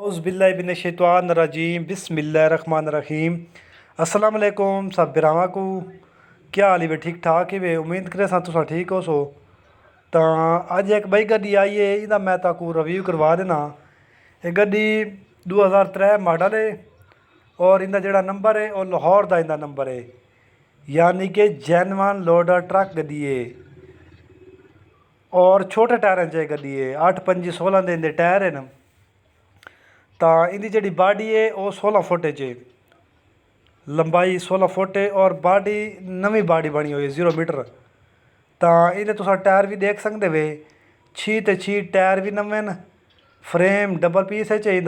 औज़ुबिल्लाहिमिनश्शैतानिर्रजीम बिस्मिल्लाहिर्रहमानिर्रहीम। अस्सलाम वालेकुम सब भरावां को क्या हाल है? ठीक ठाक है? उम्मीद करे तुम ठीक हो सो। तो अज एक बई गड्डी आई है, इहदा मैं ताकू रिव्यू करवा देना। ये गड्डी 2003 मॉडल है और इनका जोड़ा नंबर है और लाहौर का इनका नंबर है, यानी कि जेनवन लोडर ट्रक गड्डी है और छोटे टायरें च गड्डी है। 8 5 16 के इनके टायर हैं। तो इनकी जी बाडी है वह 16 फुट है, लंबाई 16 फुट है और बाडी नवी बाडी बनी हुई है 0 मीटर। तो इन्हें तुम टायर भी देख सकते वे, 6 ते 6 टायर भी नवे न, फ्रेम डबल पीस है चाहिए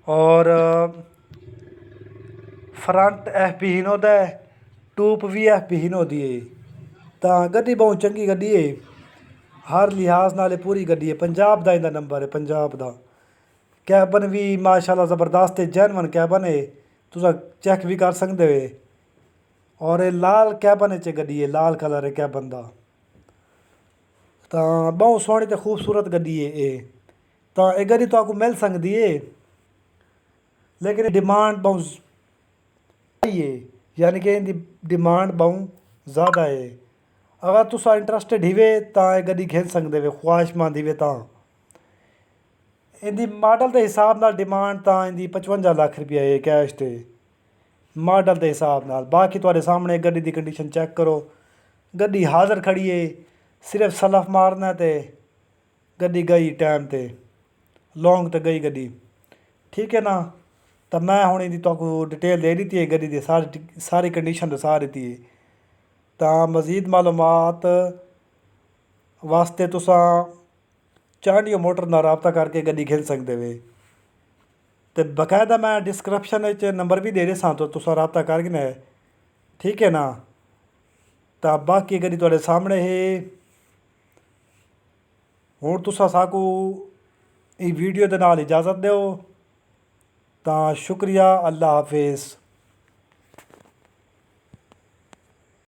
और फ्रंट FP हिनो दा टूप भी FP हिनो दी है। तो गड्डी बहुत चंगी गड्डी है, हर लिहाज नाल पूरी गड्डी है। पंजाब का इनका नंबर है, पंजाब का। कैबन भी माशाल्लाह ज़बरदस्त है, जेनवन कैबन है, तुस चेक भी कर सकते हो। और ये लाल कैबन च गड्डी है, लाल कलर है कैबन का। तो बहुत सोहनी तो खूबसूरत गड्डी है ये। तो ये गड्डी तो आपको मिल सकती है, लेकिन डिमांड बहुत है, यानी कि इनकी डिमांड बहुत ज़्यादा है। अगर तुस इंटरस्टेड हिवे तो ये गड्डी खेल सकते हो, ख्वाहिशमंद हिवे तो। इनकी मॉडल के हिसाब नाल डिमांड तो इनकी 55 लाख रुपया है कैश ते, मॉडल के हिसाब नाल। बाकी तुहाडे सामने गड्डी की कंडीशन चेक करो, गड्डी हाज़र खड़ी है, सिर्फ सलफ मारना तो गड्डी गई टाइम ते, लॉन्ग तो गई गड्डी, ठीक है ना। तो मैं हुण इहदी तुहानू डिटेल दे दी है, गड्डी की सारी कंडीशन दसा दी है। तो मज़ीद मालूमात वास्ते तुसां चांडियो मोटर नाल राबता करके गड्डी खेल सकते हो। तो बकायदा मैं डिस्क्रिप्शन नंबर भी दे रहा, तो तुसां राबता करके ना, ठीक है ना। तो बाकी गड्डी तुहाडे सामने है। हुण तुसां साकू इस वीडियो के नाल इजाज़त दो। तो शुक्रिया, अल्लाह हाफिज़।